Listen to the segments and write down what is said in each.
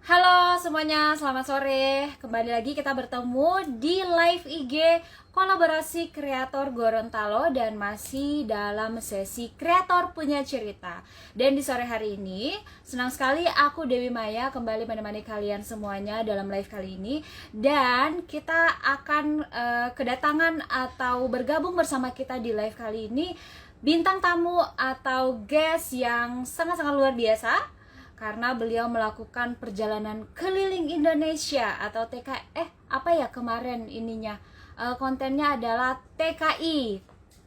Halo semuanya, selamat sore. Kembali lagi kita bertemu di live IG kolaborasi kreator Gorontalo dan masih dalam sesi kreator punya cerita. Dan di sore hari ini, senang sekali aku Dewi Maya kembali menemani kalian semuanya dalam live kali ini. Dan kita akan kedatangan atau bergabung bersama kita di live kali ini bintang tamu atau guest yang sangat-sangat luar biasa karena beliau melakukan perjalanan keliling Indonesia atau apa ya kemarin ininya kontennya adalah TKI,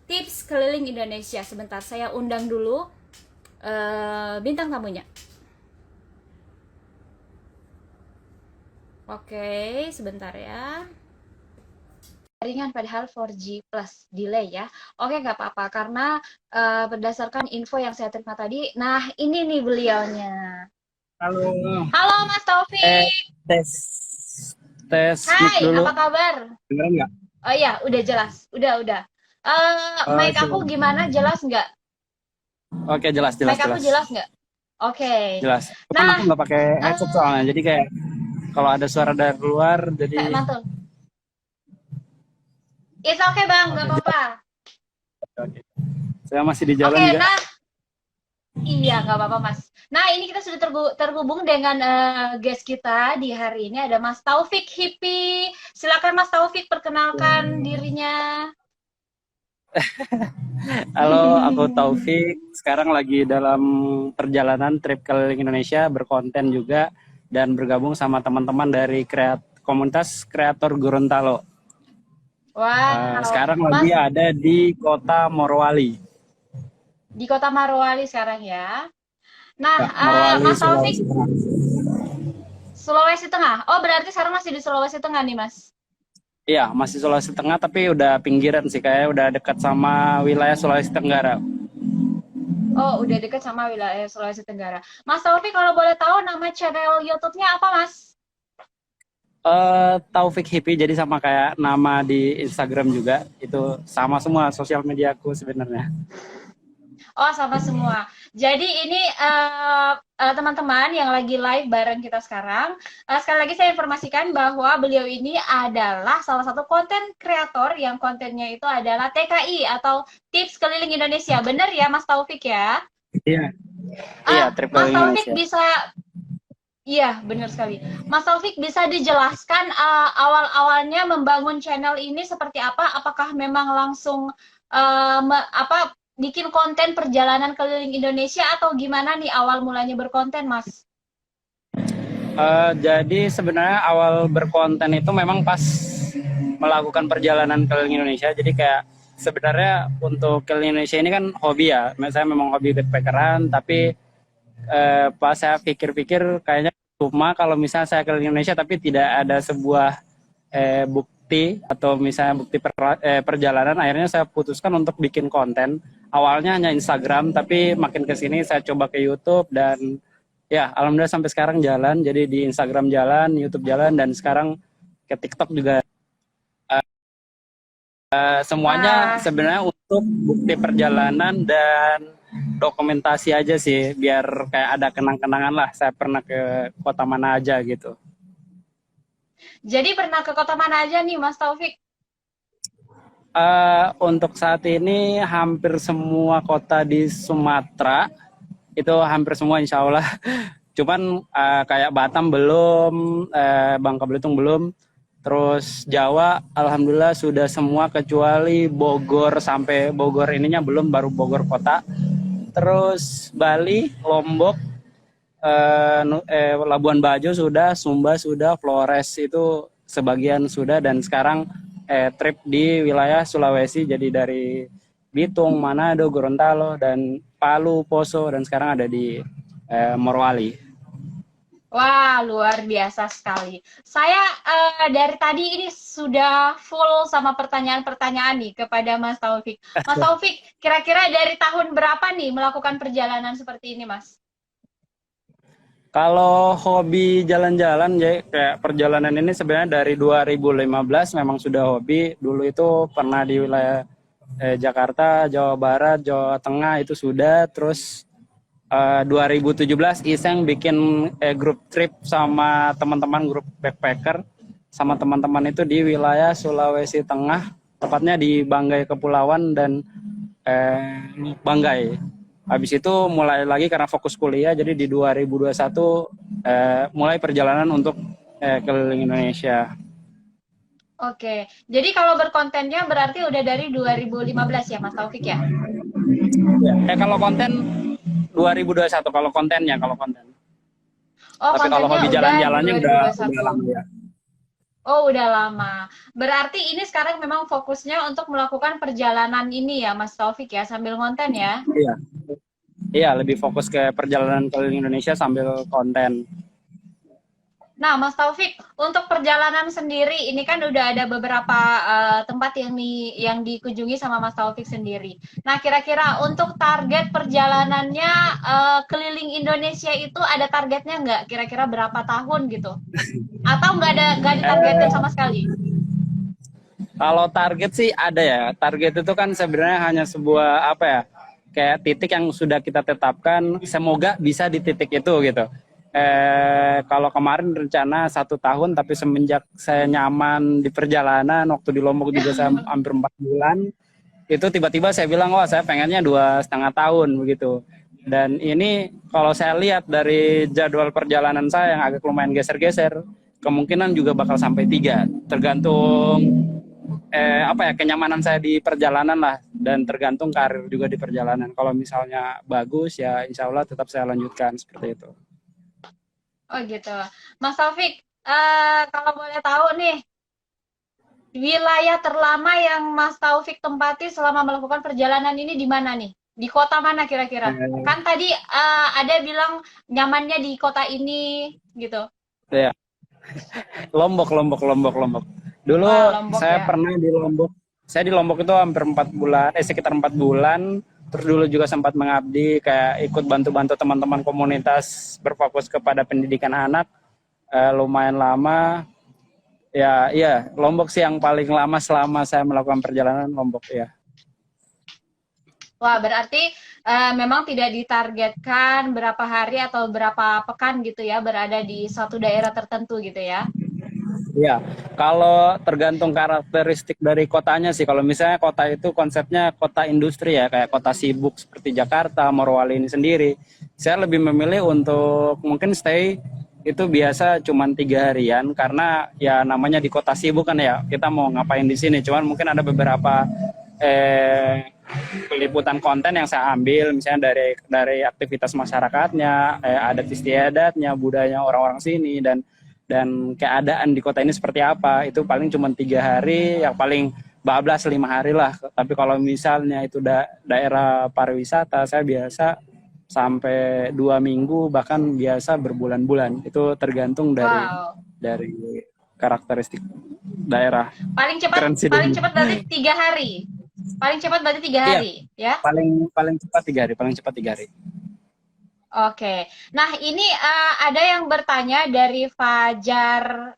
tips keliling Indonesia. Sebentar saya undang dulu bintang tamunya. Oke, sebentar ya. Jaringan padahal 4G plus delay ya. Oke, nggak apa-apa karena berdasarkan info yang saya terima tadi. Nah, ini nih beliaunya. Halo. Halo Mas Eh, Taufik. tes. Tes mic Hai, dulu. apa kabar? Dengeran nggak? Oh iya, udah jelas. Udah. Mic aku Siap. gimana? Jelas nggak? Oke, jelas, jelas, Mic aku jelas. jelas nggak? Oke. Jelas. Cuman Nah, aku nggak pakai headset eh soalnya. Jadi kayak kalau ada suara dari luar, kayak jadi mantul. It's okay bang, nggak oke, jelas. apa-apa. Oke. Saya masih di jalan Oke, juga. nah, iya nggak apa-apa mas. Nah, ini kita sudah terhubung dengan guest kita di hari ini ada Mas Taufik Hippie. Silakan Mas Taufik perkenalkan dirinya. Halo, aku Taufik. Sekarang lagi dalam perjalanan trip keliling Indonesia, berkonten juga dan bergabung sama teman-teman dari komunitas kreator Gorontalo. Wow, Sekarang lagi Mas ada di kota Morowali. di Kota Marwali sekarang ya. Nah, Ya, Morowali, Mas Taufik Sulawesi Tengah. Sulawesi Tengah. Oh, berarti sekarang masih di Sulawesi Tengah nih, Mas. Iya, masih Sulawesi Tengah tapi udah pinggiran sih, kayak udah dekat sama wilayah Sulawesi Tenggara. Oh, udah deket sama wilayah Sulawesi Tenggara. Mas Taufik, kalau boleh tahu nama channel YouTube-nya apa, Mas? Taufik Hippie, jadi sama kayak nama di Instagram juga, itu sama semua sosial mediaku sebenarnya. Oh, sama semua. Jadi ini teman-teman yang lagi live bareng kita sekarang, sekali lagi saya informasikan bahwa beliau ini adalah salah satu konten kreator yang kontennya itu adalah TKI atau Tips Keliling Indonesia. Bener ya, Mas Taufik ya? Iya, iya, trip Mas keliling Taufik Indonesia. bisa Iya, benar sekali. Mas Taufik bisa dijelaskan awal-awalnya membangun channel ini seperti apa? Apakah memang langsung bikin konten perjalanan keliling Indonesia atau gimana nih awal mulanya berkonten, Mas? Jadi sebenarnya awal berkonten itu memang pas melakukan perjalanan keliling Indonesia. Jadi kayak sebenarnya untuk keliling Indonesia ini kan hobi ya. Saya memang hobi backpackeran, tapi pas saya pikir-pikir kayaknya cuma kalau misalnya saya keliling Indonesia tapi tidak ada sebuah bukti atau misalnya bukti perjalanan, akhirnya saya putuskan untuk bikin konten. Awalnya hanya Instagram, tapi makin kesini saya coba ke YouTube dan ya alhamdulillah sampai sekarang jalan. Jadi di Instagram jalan, YouTube jalan, dan sekarang ke TikTok juga. Semuanya Wah, sebenarnya untuk bukti perjalanan dan dokumentasi aja sih, biar kayak ada kenang-kenangan lah saya pernah ke kota mana aja gitu. jadi pernah ke kota mana aja nih, Mas Taufik? Untuk saat ini hampir semua kota di Sumatera itu hampir semua insya Allah. Cuman kayak Batam belum, Bangka Belitung belum. Terus Jawa alhamdulillah sudah semua kecuali Bogor, sampai Bogor ininya belum, baru Bogor kota. Terus Bali, Lombok, Labuan Bajo sudah, Sumba sudah, Flores itu sebagian sudah, dan sekarang trip di wilayah Sulawesi, jadi dari Bitung, Manado, Gorontalo, dan Palu, Poso, dan sekarang ada di Morowali. Wah, luar biasa sekali. Saya dari tadi ini sudah full sama pertanyaan-pertanyaan nih kepada Mas Taufik. Mas Taufik, kira-kira dari tahun berapa nih melakukan perjalanan seperti ini, Mas? Kalau hobi jalan-jalan ya, kayak perjalanan ini sebenarnya dari 2015 memang sudah hobi. Dulu itu pernah di wilayah Jakarta, Jawa Barat, Jawa Tengah itu sudah. Terus 2017 iseng bikin grup trip sama teman-teman grup backpacker sama teman-teman itu di wilayah Sulawesi Tengah, tepatnya di Banggai Kepulauan dan Banggai. Habis itu mulai lagi karena fokus kuliah, jadi di 2021 mulai perjalanan untuk keliling Indonesia. Oke, jadi kalau berkontennya berarti udah dari 2015 ya Mas Taufik ya? Kalau konten 2021 kalau kontennya kalau konten. Oh, Tapi kalau kontennya hobi udah jalan-jalannya udah 2021. lama ya. Oh, udah lama. Berarti ini sekarang memang fokusnya untuk melakukan perjalanan ini ya Mas Taufik ya, sambil konten ya? Iya. Iya, lebih fokus ke perjalanan keliling Indonesia sambil konten. Nah, Mas Taufik, untuk perjalanan sendiri, ini kan udah ada beberapa tempat yang dikunjungi sama Mas Taufik sendiri. Nah, kira-kira untuk target perjalanannya keliling Indonesia itu ada targetnya nggak? Kira-kira berapa tahun gitu? Atau nggak ditargetin sama sekali? Kalau target sih ada ya. Target itu kan sebenarnya hanya sebuah apa ya? Kayak titik yang sudah kita tetapkan. Semoga bisa di titik itu gitu. Kalau kemarin rencana 1 tahun, tapi semenjak saya nyaman di perjalanan, waktu di Lombok juga saya hampir 4 bulan, itu tiba-tiba saya bilang, wah saya pengennya 2,5 tahun begitu. Dan ini kalau saya lihat dari jadwal perjalanan saya yang agak lumayan geser-geser, kemungkinan juga bakal sampai 3, tergantung kenyamanan saya di perjalanan lah, dan tergantung karir juga di perjalanan. Kalau misalnya bagus ya insya Allah tetap saya lanjutkan seperti itu. Oh gitu. Mas Taufik, kalau boleh tahu nih, wilayah terlama yang Mas Taufik tempati selama melakukan perjalanan ini di mana nih? Di kota mana kira-kira? Kan tadi ada bilang nyamannya di kota ini gitu. Ya, Lombok. Dulu Lombok saya ya. pernah di Lombok. Saya di Lombok itu hampir 4 bulan, sekitar 4 bulan. Terus dulu juga sempat mengabdi, kayak ikut bantu-bantu teman-teman komunitas berfokus kepada pendidikan anak. Lumayan lama. Ya, iya, Lombok sih yang paling lama selama saya melakukan perjalanan, Lombok ya. Wah, berarti memang tidak ditargetkan berapa hari atau berapa pekan gitu ya berada di suatu daerah tertentu gitu ya. Iya, kalau tergantung karakteristik dari kotanya sih. Kalau misalnya kota itu konsepnya kota industri ya, kayak kota sibuk seperti Jakarta, Morowali ini sendiri. Saya lebih memilih untuk mungkin stay itu biasa cuma 3 harian, karena ya namanya di kota sibuk kan ya, kita mau ngapain di sini. Cuman mungkin ada beberapa peliputan konten yang saya ambil, misalnya dari aktivitas masyarakatnya, adat istiadatnya, budayanya orang-orang sini, dan keadaan di kota ini seperti apa. Itu paling cuma 3 hari, yang paling bablas 5 hari lah. Tapi kalau misalnya itu daerah pariwisata, saya biasa sampai 2 minggu, bahkan biasa berbulan-bulan. Itu tergantung dari karakteristik daerah. Paling cepat berarti 3 hari. Paling cepat berarti 3 hari, ya? Paling cepat 3 hari, paling cepat 3 hari. Oke. Nah, ini ada yang bertanya dari Fajara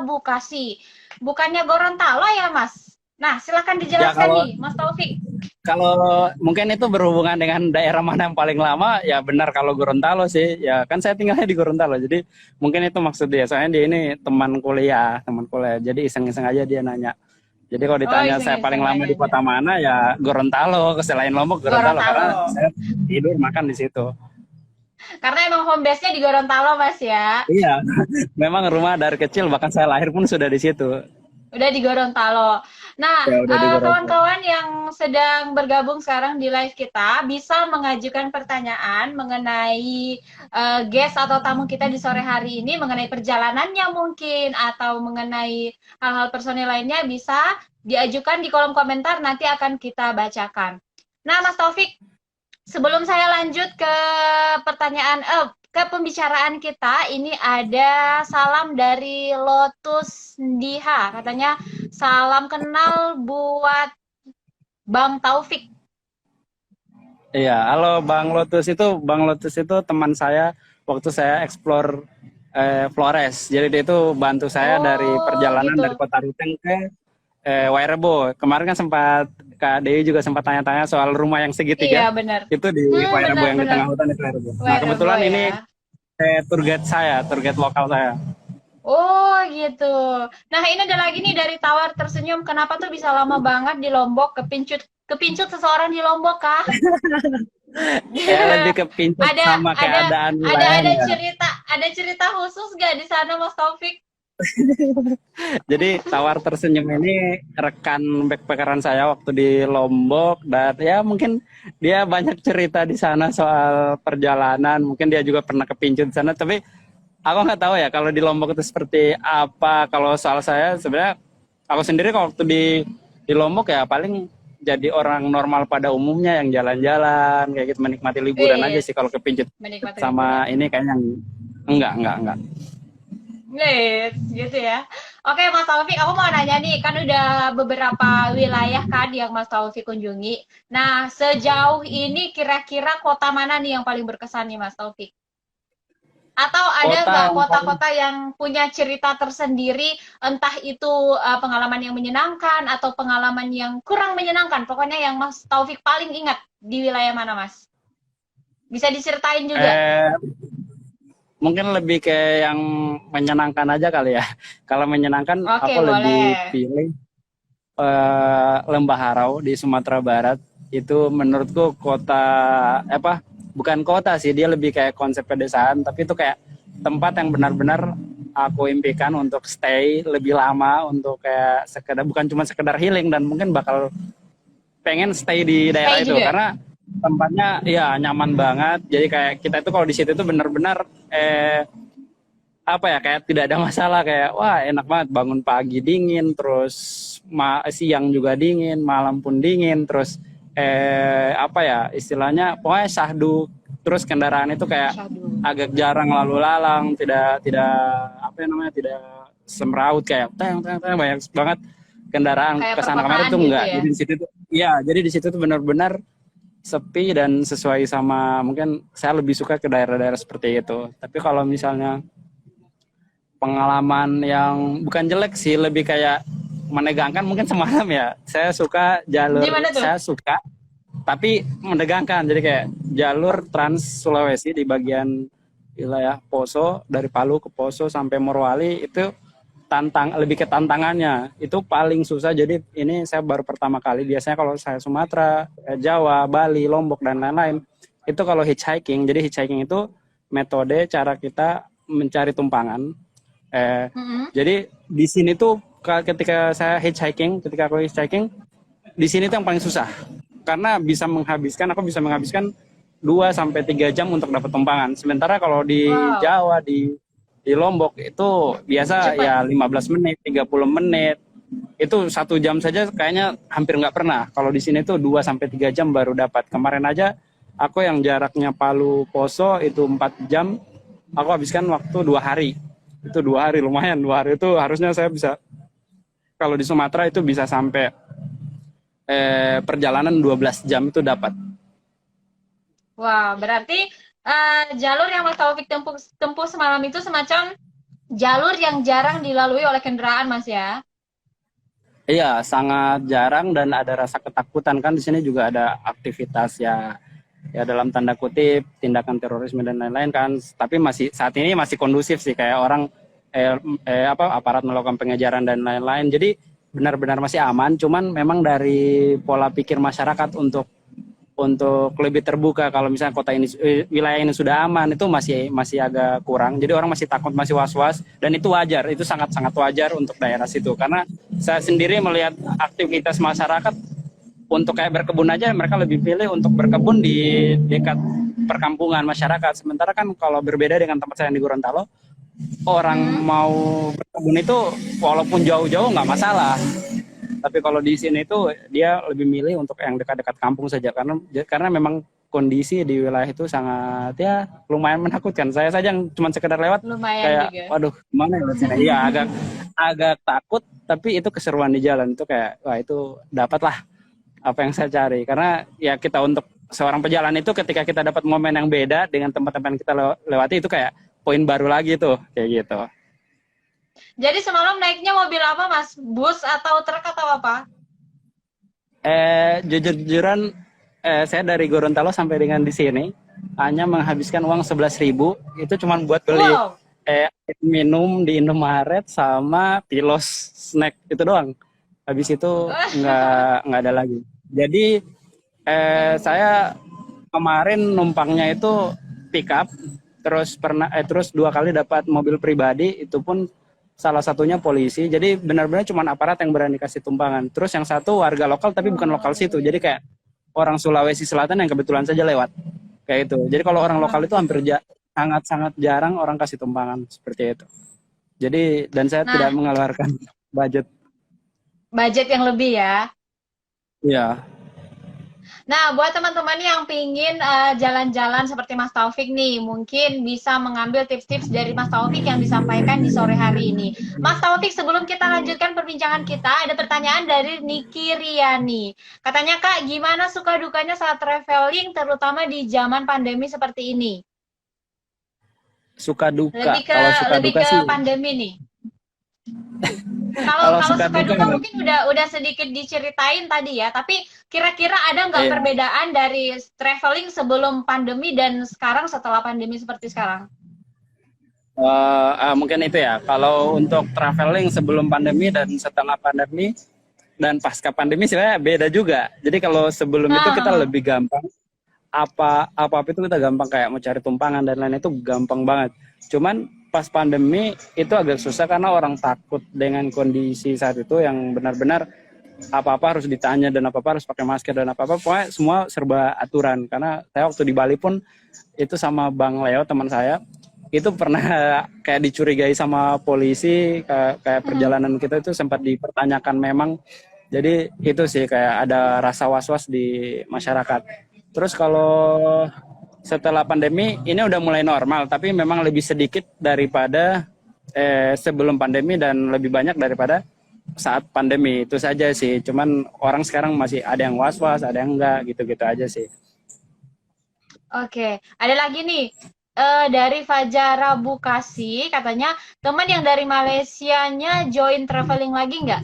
Bukasi. Bukannya Gorontalo ya, Mas? Nah, silakan dijelaskan Ya, nih, Mas Taufik. kalau mungkin itu berhubungan dengan daerah mana yang paling lama, ya benar kalau Gorontalo sih. Ya kan saya tinggalnya di Gorontalo, jadi mungkin itu maksud dia. Soalnya dia ini teman kuliah. Jadi iseng-iseng aja dia nanya. Jadi kalau ditanya saya paling lama di kota mana, ya Gorontalo. Selain Lombok, Gorontalo. Karena saya tidur makan di situ. Karena emang home base-nya di Gorontalo, Mas ya. Iya, memang rumah dari kecil, bahkan saya lahir pun sudah di situ. Udah di Gorontalo. Nah, Ya, udah di Gorontalo. kawan-kawan yang sedang bergabung sekarang di live kita bisa mengajukan pertanyaan mengenai guest atau tamu kita di sore hari ini, mengenai perjalanannya mungkin, atau mengenai hal-hal personil lainnya, bisa diajukan di kolom komentar, nanti akan kita bacakan. Nah, Mas Taufik, sebelum saya lanjut ke pertanyaan, ke pembicaraan kita, ini ada salam dari Lotus Diha. Katanya, salam kenal buat Bang Taufik. Iya, halo Bang Lotus itu teman saya waktu saya explore Flores. Jadi dia itu bantu saya dari perjalanan gitu. dari Kota Ruteng ke Wairebo. Kemarin kan sempat Kak Dewi juga sempat tanya-tanya soal rumah yang Iya segitiga. benar. Itu di Wairebo yang di Benar-benar. tengah hutan itu Wairebo. Nah, Wairebo kebetulan ini ya. tour guide lokal saya. Oh gitu. Nah ini ada lagi nih dari Tawar Tersenyum. Kenapa tuh bisa lama banget di Lombok? Kepincut kepincut seseorang di Lombok kah? Ya lebih kepincut ada sama ada keadaan wilayahnya. ada cerita khusus gak di sana Mas Taufik? Jadi Tawar Tersenyum ini rekan backpackeran saya waktu di Lombok, dan ya mungkin dia banyak cerita di sana soal perjalanan. Mungkin dia juga pernah kepincut di sana, tapi aku nggak tahu ya kalau di Lombok itu seperti apa. Kalau soal saya sebenarnya aku sendiri kalau waktu di Lombok ya paling jadi orang normal pada umumnya yang jalan-jalan kayak gitu, menikmati liburan aja Wih, sih. Kalau kepincut menikmati liburan. sama ini kayaknya enggak. Wih, gitu ya. Oke Mas Taufik, aku mau nanya nih, kan udah beberapa wilayah kan yang Mas Taufik kunjungi. Nah, sejauh ini kira-kira kota mana nih yang paling berkesan nih Mas Taufik? Atau ada Kota nggak yang paling kota-kota yang punya cerita tersendiri, entah itu pengalaman yang menyenangkan atau pengalaman yang kurang menyenangkan, pokoknya yang Mas Taufik paling ingat di wilayah mana Mas? Bisa diceritain juga? eh mungkin lebih ke yang menyenangkan aja kali ya. Kalau menyenangkan Oke, aku lebih boleh. pilih Lembah Harau di Sumatera Barat. Itu menurutku kota apa? Bukan kota sih, dia lebih kayak konsep pedesaan, tapi itu kayak tempat yang benar-benar aku impikan untuk stay lebih lama, untuk kayak sekedar bukan cuma sekedar healing, dan mungkin bakal pengen stay di daerah Stay itu juga. karena tempatnya ya nyaman banget. Jadi kayak kita itu kalau di situ tuh benar-benar apa ya, kayak tidak ada masalah, kayak wah enak banget, bangun pagi dingin, terus siang juga dingin, malam pun dingin, terus apa ya istilahnya, pokoknya syahdu, terus kendaraan itu kayak Syahdu. agak jarang lalu lalang, tidak apa ya namanya, tidak semraut kayak teng teng teng, banyak banget kendaraan Kayak kesana kemari perkotaan tuh gitu enggak. ya. Jadi di situ tuh iya, jadi di situ tuh benar-benar sepi dan sesuai sama, mungkin saya lebih suka ke daerah-daerah seperti itu. Tapi kalau misalnya pengalaman yang bukan jelek sih, lebih kayak menegangkan, mungkin semalam ya. Gimana tuh? Saya suka tapi menegangkan. Jadi kayak jalur Trans Sulawesi di bagian wilayah Poso, dari Palu ke Poso sampai Morowali, itu lebih ke tantangannya. Itu paling susah. Jadi ini saya baru pertama kali. Biasanya kalau saya Sumatera, Jawa, Bali, Lombok dan lain-lain, itu kalau hitchhiking. Jadi hitchhiking itu metode cara kita mencari tumpangan. Mm-mm. Jadi di sini tuh ketika aku hitchhiking, di sini tuh yang paling susah. Karena aku bisa menghabiskan 2 sampai 3 jam untuk dapat tumpangan. Sementara kalau di Wow, Jawa, di Lombok itu biasa cepet. ya 15 menit, 30 menit. Itu 1 jam saja kayaknya hampir nggak pernah. Kalau di sini tuh 2 sampai 3 jam baru dapat. Kemarin aja aku yang jaraknya Palu Poso itu 4 jam, aku habiskan waktu 2 hari. Itu 2 hari lumayan. 2 hari itu harusnya saya bisa, kalau di Sumatera itu bisa sampai perjalanan 12 jam itu dapat. Wah, berarti jalur yang Mas Taufik tempuh semalam itu semacam jalur yang jarang dilalui oleh kendaraan, Mas ya? Iya, sangat jarang dan ada rasa ketakutan kan. Di sini juga ada aktivitas ya, ya dalam tanda kutip tindakan terorisme dan lain-lain kan. Tapi masih saat ini masih kondusif sih, kayak orang aparat melakukan pengejaran dan lain-lain. Jadi benar-benar masih aman. Cuman memang dari pola pikir masyarakat untuk lebih terbuka, kalau misalnya wilayah ini sudah aman, itu masih agak kurang. Jadi orang masih takut, masih was-was, dan itu wajar, itu sangat-sangat wajar untuk daerah situ. Karena saya sendiri melihat aktivitas masyarakat untuk kayak berkebun aja, mereka lebih pilih untuk berkebun di dekat perkampungan masyarakat. Sementara kan kalau berbeda dengan tempat saya yang di Gorontalo, orang Hmm. mau berkebun itu walaupun jauh-jauh nggak masalah. Tapi kalau di sini itu dia lebih milih untuk yang dekat-dekat kampung saja, karena memang kondisi di wilayah itu sangat ya lumayan menakutkan. Saya saja yang cuma sekedar lewat Lumayan kayak juga. waduh gimana ya sini. Iya, agak agak takut, tapi itu keseruan di jalan itu kayak wah, itu dapatlah apa yang saya cari. Karena ya kita untuk seorang pejalan itu, ketika kita dapat momen yang beda dengan tempat-tempat yang kita lewati, itu kayak poin baru lagi tuh kayak gitu. Jadi semalam naiknya mobil apa, Mas? Bus atau truk atau apa? Jujur-jujuran, saya dari Gorontalo sampai dengan di sini hanya menghabiskan uang 11.000 itu cuma buat beli Wow. minum di Indomaret sama pilos snack itu doang. Habis itu nggak ada lagi. Jadi saya kemarin numpangnya itu pick up, terus 2 kali dapat mobil pribadi, itu pun salah satunya polisi. Jadi benar-benar cuma aparat yang berani kasih tumpangan. Terus yang satu warga lokal tapi bukan lokal situ. Jadi kayak orang Sulawesi Selatan yang kebetulan saja lewat. Kayak itu. Jadi kalau orang lokal itu hampir sangat-sangat jarang orang kasih tumpangan seperti itu. Jadi dan saya tidak Nah, mengeluarkan budget. budget yang lebih ya. Iya. Nah, buat teman-teman yang pingin jalan-jalan seperti Mas Taufik nih, mungkin bisa mengambil tips-tips dari Mas Taufik yang disampaikan di sore hari ini. Mas Taufik, sebelum kita lanjutkan perbincangan kita, ada pertanyaan dari Niki Riani. Katanya, Kak, gimana suka dukanya saat traveling, terutama di zaman pandemi seperti ini? Suka duka. Lebih ke Kalau suka lebih duka ke sih. pandemi nih. Kalau Kalau kalau suka suka duka duka mungkin udah sedikit diceritain tadi ya, tapi kira-kira ada nggak iya. perbedaan dari traveling sebelum pandemi dan sekarang setelah pandemi seperti sekarang? Mungkin itu ya. Kalau untuk traveling sebelum pandemi dan setelah pandemi dan pasca pandemi sebenarnya beda juga. Jadi kalau sebelum itu kita Ah, lebih gampang, apa itu kita gampang, kayak mau cari tumpangan dan lain itu gampang banget. Cuman pas pandemi itu agak susah karena orang takut dengan kondisi saat itu yang benar-benar apa-apa harus ditanya dan apa-apa harus pakai masker dan apa-apa pokoknya semua serba aturan. Karena saya waktu di Bali pun itu sama Bang Leo teman saya itu pernah kayak dicurigai sama polisi, kayak perjalanan kita itu sempat dipertanyakan memang. Jadi itu sih kayak ada rasa was-was di masyarakat. Terus kalau setelah pandemi ini udah mulai normal, tapi memang lebih sedikit daripada sebelum pandemi dan lebih banyak daripada saat pandemi. Itu saja sih. Cuman orang sekarang masih ada yang was-was, ada yang enggak, gitu-gitu aja sih. oke. Ada lagi nih dari Fajara Bukasi, katanya teman yang dari Malaysianya join traveling lagi nggak?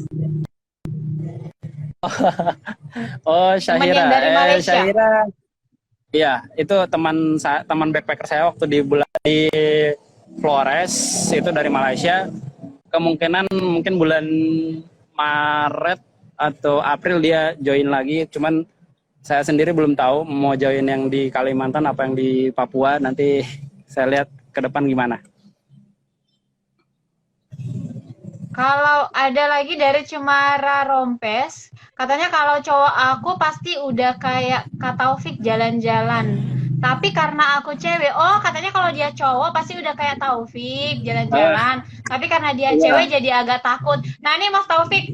Oh, Teman Syahira. yang dari Malaysia. Syahira, iya, itu teman backpacker saya waktu di bulan di Flores, itu dari Malaysia. Kemungkinan mungkin bulan Maret atau April dia join lagi. Cuman saya sendiri belum tahu mau join yang di Kalimantan apa yang di Papua. Nanti saya lihat ke depan gimana. Kalau ada lagi dari Cemara Rompes, katanya kalau cowok aku pasti udah kayak Kak Taufik jalan-jalan. Tapi karena aku cewek, oh katanya kalau dia cowok pasti udah kayak Taufik Ah, jalan-jalan. Tapi karena dia iya, cewek jadi agak takut. Nah ini Mas Taufik,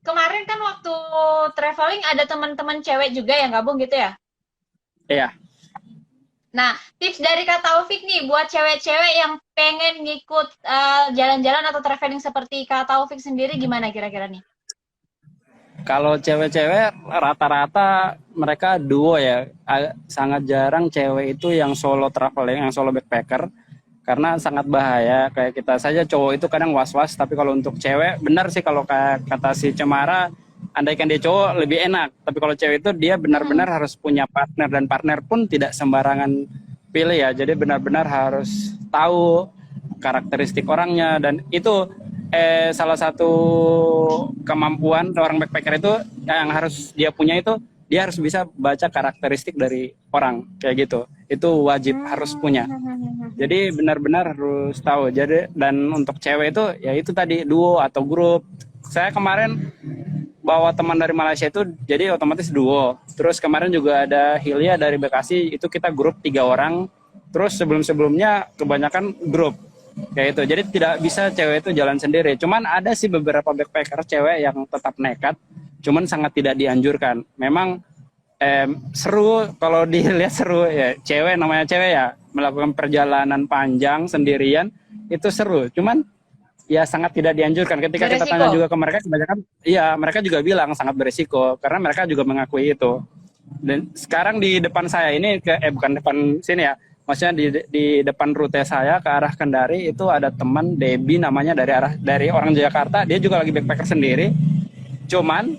kemarin kan waktu traveling ada teman-teman cewek juga yang gabung gitu ya? iya. Nah, tips dari Kak Taufik nih buat cewek-cewek yang pengen ngikut jalan-jalan atau traveling seperti Kak Taufik sendiri gimana kira-kira nih? Kalau cewek-cewek rata-rata mereka duo ya. Sangat jarang cewek itu yang solo traveling, yang solo backpacker. Karena sangat bahaya. Kayak kita saja cowok itu kadang was-was. Tapi kalau untuk cewek, benar sih kalau kayak kata si Cemara, andaikan dia cowok lebih enak. Tapi kalau cewek itu dia benar-benar harus punya partner. Dan partner pun tidak sembarangan pilih ya. Jadi benar-benar harus tahu karakteristik orangnya. Dan itu salah satu kemampuan seorang backpacker itu yang harus dia punya itu dia harus bisa baca karakteristik dari orang kayak gitu. Itu wajib harus punya. Jadi benar-benar harus tahu. Jadi dan untuk cewek itu ya itu tadi duo atau grup. Saya kemarin bawa teman dari Malaysia itu jadi otomatis duo. Terus kemarin juga ada Hilya dari Bekasi itu kita grup 3 orang. Terus sebelum-sebelumnya kebanyakan grup kayak itu. Jadi tidak bisa cewek itu jalan sendiri. Cuman ada sih beberapa backpacker cewek yang tetap nekat. Cuman sangat tidak dianjurkan. Memang seru kalau dilihat seru ya. Cewek namanya cewek ya melakukan perjalanan panjang sendirian itu seru. Cuman ya sangat tidak dianjurkan. Ketika kita tanya Beresiko. juga ke mereka kebanyakan iya mereka juga bilang sangat beresiko karena mereka juga mengakui itu. Dan sekarang di depan saya ini bukan depan sini ya. Maksudnya di depan rute saya ke arah Kendari itu ada teman Debbie namanya dari orang Jakarta. Dia juga lagi backpacker sendiri. Cuman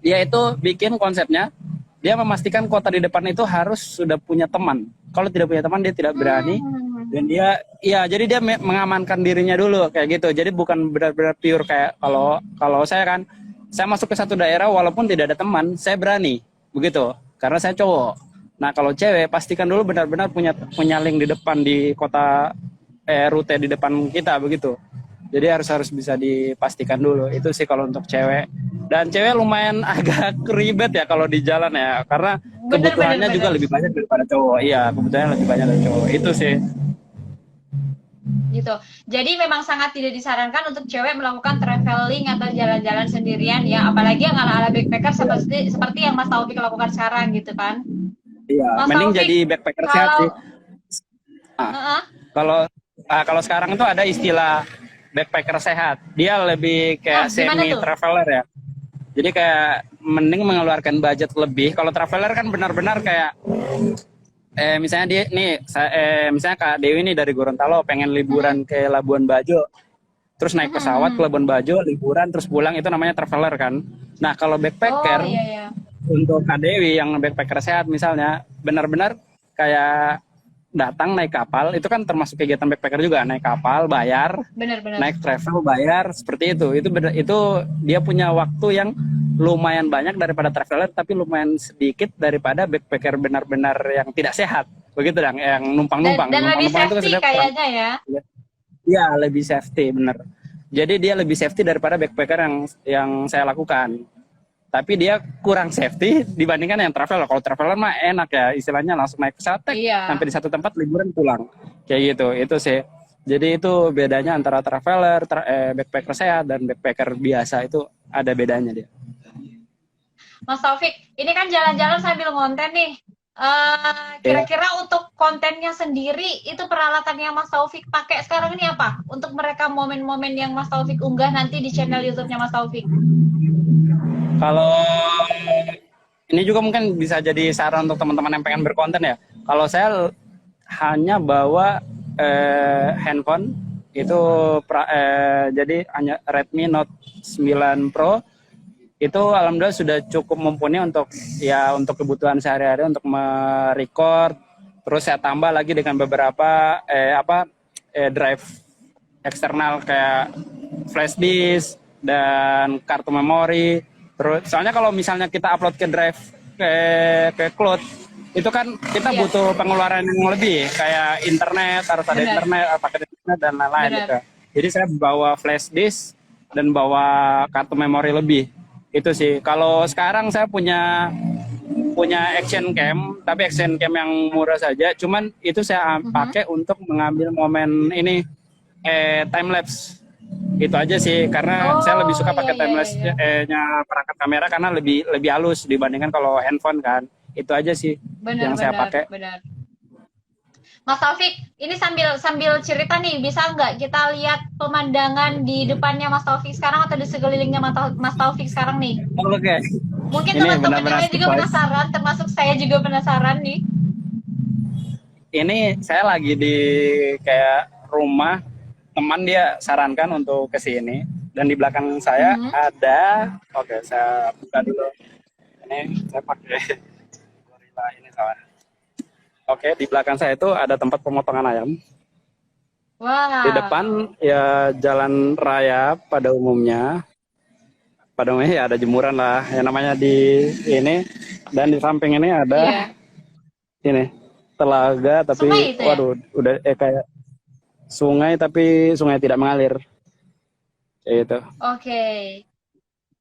dia itu bikin konsepnya, dia memastikan kota di depan itu harus sudah punya teman. Kalau tidak punya teman dia tidak berani. Dan dia, ya jadi dia mengamankan dirinya dulu kayak gitu. Jadi bukan benar-benar pure kayak kalau saya kan, saya masuk ke satu daerah walaupun tidak ada teman, saya berani begitu. Karena saya cowok. Nah kalau cewek pastikan dulu benar-benar punya link di depan di kota rute di depan kita begitu. Jadi harus bisa dipastikan dulu. Itu sih kalau untuk cewek. Dan cewek lumayan agak ribet ya kalau di jalan ya, karena kebutuhannya juga lebih banyak daripada cowok. Iya, kebutuhannya lebih banyak dari cowok. Itu sih. Gitu. Jadi memang sangat tidak disarankan untuk cewek melakukan traveling atau jalan-jalan sendirian ya, apalagi yang ala-ala backpacker seperti yang Mas Taufik lakukan sekarang gitu kan. Iya, Mas mending Taufik, jadi backpacker sehat sih. uh-uh. Kalau sekarang itu ada istilah backpacker sehat. Dia lebih kayak semi traveler ya. Jadi kayak mending mengeluarkan budget lebih. Kalau traveler kan benar-benar kayak misalnya dia nih misalnya Kak Dewi nih dari Gorontalo pengen liburan ke Labuan Bajo. Terus naik pesawat ke Labuan Bajo, liburan terus pulang, itu namanya traveler kan. Nah, kalau backpacker untuk Kak Dewi yang backpacker sehat misalnya, benar-benar kayak datang naik kapal, itu kan termasuk kegiatan backpacker juga, naik kapal bayar, naik travel bayar, seperti itu. Itu dia punya waktu yang lumayan banyak daripada traveler, tapi lumayan sedikit daripada backpacker benar-benar yang tidak sehat, begitu dong, yang numpang-numpang. Dan lebih safety kayaknya ya. Iya, lebih safety bener. Jadi dia lebih safety daripada backpacker yang saya lakukan. Tapi dia kurang safety dibandingkan yang traveler. Kalau traveler mah enak ya, istilahnya langsung naik pesawat, sampai di satu tempat liburan pulang. Kayak gitu, itu sih. Jadi itu bedanya antara traveler, backpacker sehat dan backpacker biasa, itu ada bedanya dia. Mas Taufik, ini kan jalan-jalan sambil ngonten nih. Kira-kira untuk kontennya sendiri, itu peralatan yang Mas Taufik pakai sekarang ini apa? Untuk merekam momen-momen yang Mas Taufik unggah nanti di channel YouTube-nya Mas Taufik. Kalau ini juga mungkin bisa jadi saran untuk teman-teman yang pengen berkonten ya. Kalau saya hanya bawa handphone itu jadi hanya Redmi Note 9 Pro, itu alhamdulillah sudah cukup mumpuni untuk kebutuhan sehari-hari, untuk merecord. Terus saya tambah lagi dengan beberapa drive eksternal kayak flash disk dan kartu memori. Terus soalnya kalau misalnya kita upload ke drive ke cloud, itu kan kita butuh pengeluaran yang lebih, kayak internet, harus ada internet, pakai internet dan lain-lain gitu. Jadi saya bawa flash disk dan bawa kartu memori lebih. Itu sih. Kalau sekarang saya punya action cam, tapi action cam yang murah saja. Cuman itu saya pakai untuk mengambil momen ini time lapse. Itu aja sih, karena saya lebih suka pakai timelapse-nya perangkat kamera karena lebih halus dibandingkan kalau handphone kan. Itu aja sih yang saya pakai. Mas Taufik, ini sambil cerita nih, bisa nggak kita lihat pemandangan di depannya Mas Taufik sekarang atau di sekelilingnya Mas Taufik sekarang nih? Oke. Mungkin teman-teman yang lain juga penasaran, termasuk saya juga penasaran nih. Ini saya lagi di kayak rumah teman, dia sarankan untuk ke sini, dan di belakang saya ada, oke saya buka dulu. Ini saya pakai Gorilla ini soalnya. Oke, di belakang saya itu ada tempat pemotongan ayam. Wow. Di depan ya jalan raya pada umumnya. Pada umumnya ya ada jemuran lah, yang namanya di ini. Dan di samping ini ada ini telaga, tapi waduh udah kayak sungai, tapi sungai tidak mengalir. Kayak gitu. Oke.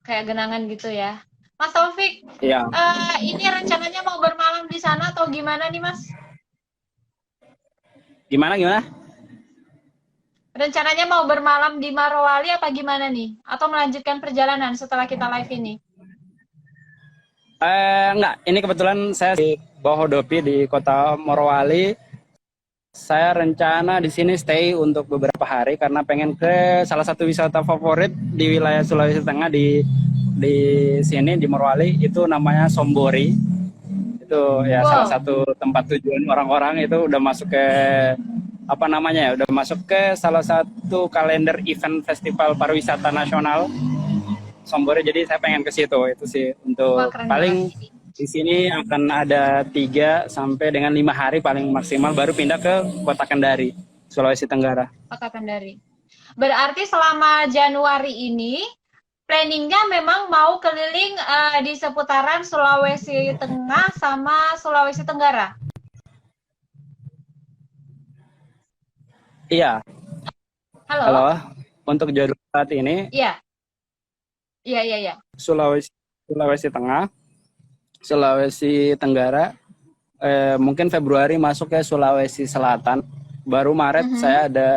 Kayak genangan gitu ya. Mas Taufik, ini rencananya mau bermalam di sana atau gimana nih Mas? Gimana? Rencananya mau bermalam di Morowali apa gimana nih? Atau melanjutkan perjalanan setelah kita live ini? Enggak, ini kebetulan saya di Bohodopi di kota Morowali. Saya rencana di sini stay untuk beberapa hari karena pengen ke salah satu wisata favorit di wilayah Sulawesi Tengah di sini di Morowali, itu namanya Sombori. Itu ya salah satu tempat tujuan orang-orang, itu udah masuk ke udah masuk ke salah satu kalender event festival pariwisata nasional. Sombore, jadi saya pengen ke situ. Itu sih Wah, untuk keren paling banget. di sini akan ada 3 sampai dengan 5 hari paling maksimal, baru pindah ke Kota Kendari, Sulawesi Tenggara. Kota Kendari. Berarti selama Januari ini planningnya memang mau keliling di seputaran Sulawesi Tengah sama Sulawesi Tenggara. Iya, Halo? halo. Untuk jadwal saat ini Iya, iya, iya, iya. Sulawesi Sulawesi Tengah, Sulawesi Tenggara, mungkin Februari masuk ke Sulawesi Selatan. Baru Maret Mhm. saya ada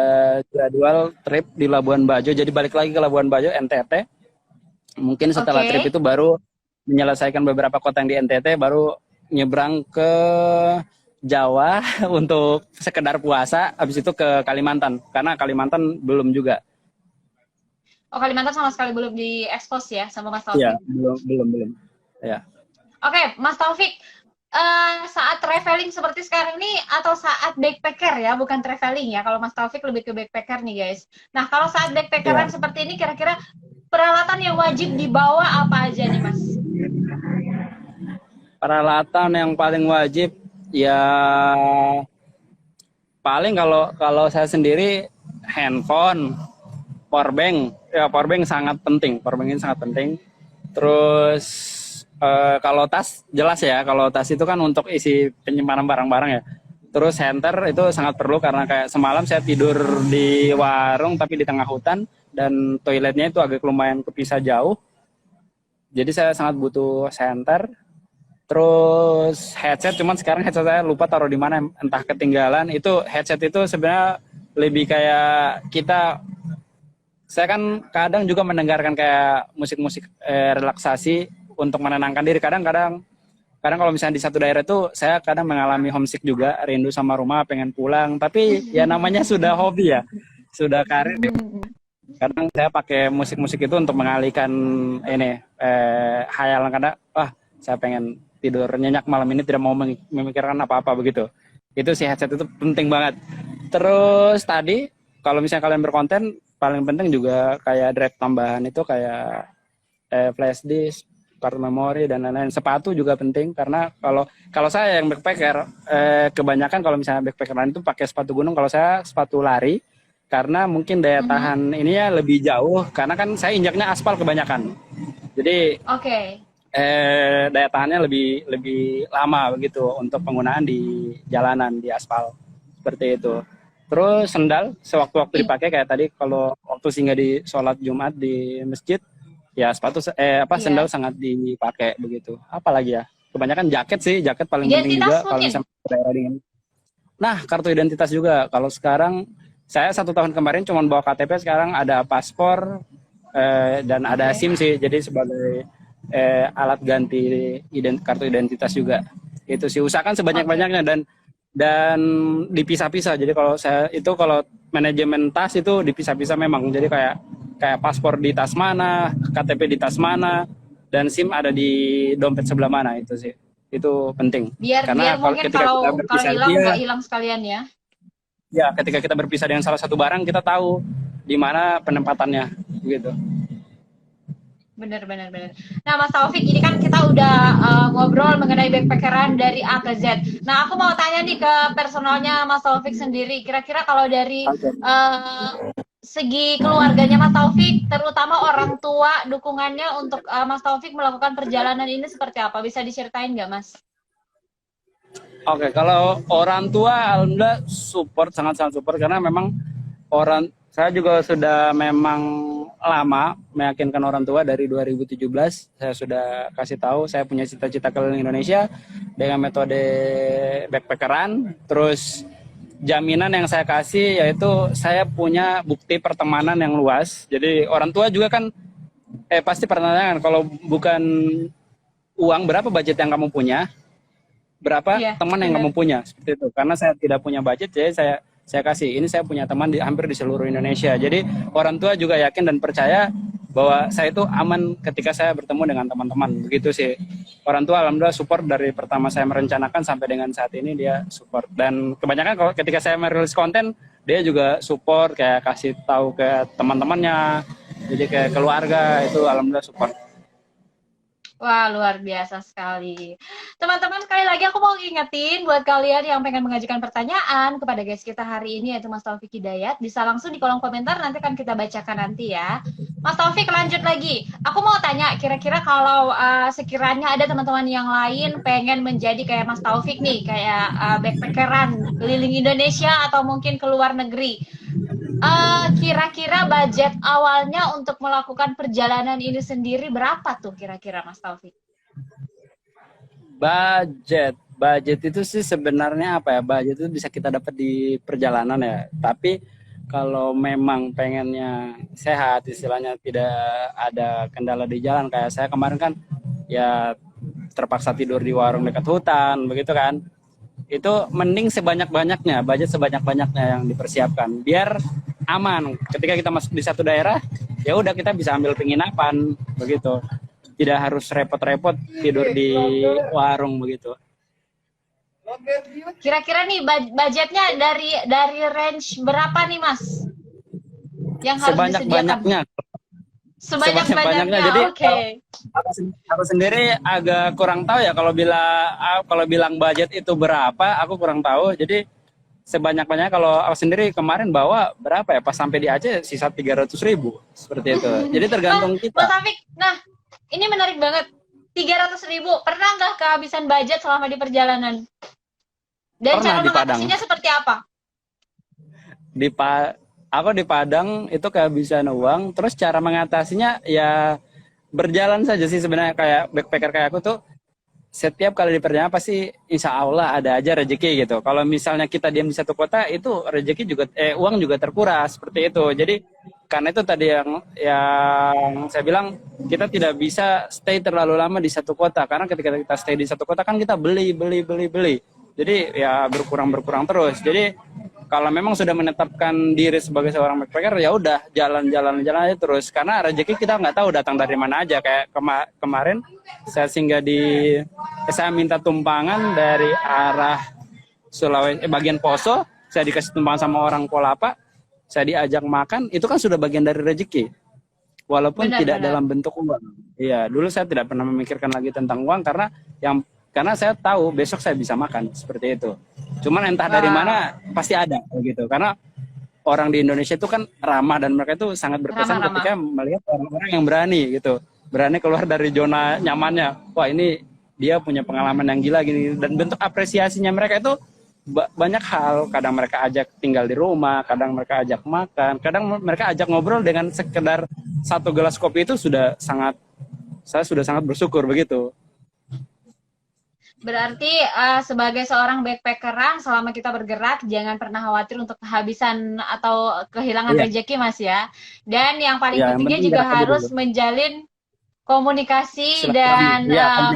jadwal trip di Labuan Bajo, jadi balik lagi ke Labuan Bajo, NTT. Mungkin setelah trip Oke. itu baru menyelesaikan beberapa kota yang di NTT, baru nyebrang ke Jawa untuk sekedar puasa, habis itu ke Kalimantan, karena Kalimantan belum juga. Oh, Kalimantan sama sekali belum diekspos ya sama Mas Iya, Taufik. belum. Ya. Oke, Mas Taufik, saat traveling seperti sekarang ini atau saat backpacker ya, bukan traveling ya. Kalau Mas Taufik lebih ke backpacker nih guys. Nah, kalau saat backpackeran Iya. seperti ini, kira-kira peralatan yang wajib dibawa apa aja nih Mas? Peralatan yang paling wajib ya paling kalau kalau saya sendiri handphone, powerbank. Ya powerbank sangat penting. Powerbank ini sangat penting. Terus kalau tas jelas ya, kalau tas itu kan untuk isi penyimpanan barang-barang ya. Terus center itu sangat perlu karena kayak semalam saya tidur di warung tapi di tengah hutan dan toiletnya itu agak lumayan kepisah jauh. Jadi saya sangat butuh center. Terus headset, cuman sekarang headset saya lupa taruh di mana, entah ketinggalan. Itu headset itu sebenarnya lebih kayak saya kan kadang juga mendengarkan kayak musik-musik relaksasi untuk menenangkan diri. Kadang-kadang kalau misalnya di satu daerah itu saya kadang mengalami homesick juga, rindu sama rumah, pengen pulang. Tapi ya namanya sudah hobi ya, sudah karir. Kadang saya pakai musik-musik itu untuk mengalihkan ini hayalan. Kadang wah saya pengen tidur nyenyak malam ini, tidak mau memikirkan apa-apa begitu. Itu si headset itu penting banget. Terus tadi kalau misalnya kalian berkonten, paling penting juga kayak drive tambahan itu kayak flash disk, kartu memori dan lain-lain. Sepatu juga penting karena kalau kalau saya yang backpacker kebanyakan kalau misalnya backpackeran itu pakai sepatu gunung, kalau saya sepatu lari karena mungkin daya tahan ininya lebih jauh karena kan saya injaknya aspal kebanyakan. Jadi Oke. daya tahannya lebih lebih lama begitu untuk penggunaan di jalanan di aspal seperti itu. Terus sendal sewaktu-waktu dipakai kayak tadi kalau waktu singgah di sholat Jumat di masjid ya sepatu sendal Iya. sangat dipakai begitu. Apalagi ya kebanyakan jaket sih, jaket paling penting Identitas juga kalau mungkin. misalnya ke daerah dingin. Nah kartu identitas juga kalau sekarang saya 1 tahun kemarin cuma bawa KTP, sekarang ada paspor dan ada Oke. SIM sih, jadi sebagai alat ganti kartu identitas juga. Itu sih usahakan Oke. sebanyak-banyaknya dan dipisah-pisah. Jadi kalau saya itu kalau manajemen tas itu dipisah-pisah memang. Jadi kayak kayak paspor di tas mana, KTP di tas mana, dan SIM ada di dompet sebelah mana, itu sih. Itu penting. Biar biar Karena kalau mungkin ketika kita kalau berpisah hilang nggak hilang sekalian ya. ketika kita berpisah dengan salah satu barang kita tahu di mana penempatannya gitu. Bener, bener, bener. Nah, Mas Taufik, ini kan kita udah ngobrol mengenai backpackeran dari A ke Z. Nah, aku mau tanya nih ke personalnya Mas Taufik sendiri. Kira-kira kalau dari segi keluarganya Mas Taufik, terutama orang tua, dukungannya untuk Mas Taufik melakukan perjalanan ini seperti apa? Bisa diceritain nggak, Mas? Oke, kalau orang tua alhamdulillah support, sangat-sangat support karena memang saya juga sudah memang lama meyakinkan orang tua dari 2017 saya sudah kasih tahu saya punya cita-cita keliling Indonesia dengan metode backpackeran. Terus jaminan yang saya kasih yaitu saya punya bukti pertemanan yang luas. Jadi orang tua juga kan pasti pertanyaan kalau bukan uang berapa budget yang kamu punya, berapa Iya, teman yang bener. kamu punya, seperti itu. Karena saya tidak punya budget, jadi saya kasih ini, saya punya teman hampir di seluruh Indonesia. Jadi orang tua juga yakin dan percaya bahwa saya itu aman ketika saya bertemu dengan teman-teman, begitu sih. Orang tua alhamdulillah support dari pertama saya merencanakan sampai dengan saat ini, dia support. Dan kebanyakan kalau ketika saya merilis konten dia juga support, kayak kasih tahu ke teman-temannya, Jadi kayak keluarga itu alhamdulillah support. Wah, luar biasa sekali. Teman-teman, sekali lagi aku mau ingetin buat kalian yang pengen mengajukan pertanyaan kepada guys kita hari ini, yaitu Mas Taufik Hidayat, bisa langsung di kolom komentar, nanti akan kita bacakan nanti ya. Mas Taufik, lanjut lagi. Aku mau tanya, kira-kira kalau sekiranya ada teman-teman yang lain pengen menjadi kayak Mas Taufik nih, kayak backpackeran keliling Indonesia atau mungkin ke luar negeri. Kira-kira budget awalnya untuk melakukan perjalanan ini sendiri berapa tuh kira-kira Mas Taufik? Budget itu sih sebenarnya apa ya? Budget itu bisa kita dapat di perjalanan ya. Tapi kalau memang pengennya sehat, istilahnya tidak ada kendala di jalan, kayak saya kemarin kan ya terpaksa tidur di warung dekat hutan, begitu kan? Itu mending sebanyak-banyaknya, budget sebanyak-banyaknya yang dipersiapkan biar aman. Ketika kita masuk di satu daerah, ya udah kita bisa ambil penginapan begitu. Tidak harus repot-repot tidur di warung begitu. Kira-kira nih budgetnya dari range berapa nih Mas? Yang harus Sebanyak-banyaknya. Sebanyak-banyaknya. Jadi oke. aku sendiri agak kurang tahu ya kalau bilang budget itu berapa, aku kurang tahu. Jadi sebanyak-banyaknya, kalau aku sendiri kemarin bawa berapa ya, pas sampai di Aceh sisa 300.000 seperti itu. Jadi tergantung kita. Mas Taufik, nah ini menarik banget. 300.000, pernah nggak kehabisan budget selama di perjalanan? Dan Pernah cara di Padang. mengatasinya seperti apa? Aku di Padang itu kehabisan uang, terus cara mengatasinya ya berjalan saja sih sebenarnya. Kayak backpacker kayak aku tuh setiap kali di perjalanan pasti insya Allah ada aja rezeki gitu. Kalau misalnya kita diam di satu kota, itu rezeki juga uang juga terkuras seperti itu. Jadi karena itu tadi yang saya bilang, kita tidak bisa stay terlalu lama di satu kota, karena ketika kita stay di satu kota kan kita beli. Jadi ya berkurang terus. Jadi kalau memang sudah menetapkan diri sebagai seorang backpacker, ya udah jalan aja terus, karena rezeki kita nggak tahu datang dari mana aja. Kayak kemarin saya singgah saya minta tumpangan dari arah Sulawesi, bagian Poso, saya dikasih tumpangan sama orang Kolapa, saya diajak makan, itu kan sudah bagian dari rezeki, walaupun tidak dalam bentuk uang. Iya, dulu saya tidak pernah memikirkan lagi tentang uang, karena saya tahu besok saya bisa makan seperti itu. Cuman entah dari mana pasti ada gitu. Karena orang di Indonesia itu kan ramah, dan mereka itu sangat berkesan ketika melihat orang-orang yang berani gitu. Berani keluar dari zona nyamannya. Wah, ini dia punya pengalaman yang gila gini, dan bentuk apresiasinya mereka itu banyak hal. Kadang mereka ajak tinggal di rumah, kadang mereka ajak makan, kadang mereka ajak ngobrol. Dengan sekedar satu gelas kopi itu saya sudah sangat bersyukur begitu. Berarti sebagai seorang backpackeran, selama kita bergerak jangan pernah khawatir untuk kehabisan atau kehilangan rezeki Mas ya. Dan yang paling pentingnya juga harus menjalin komunikasi dan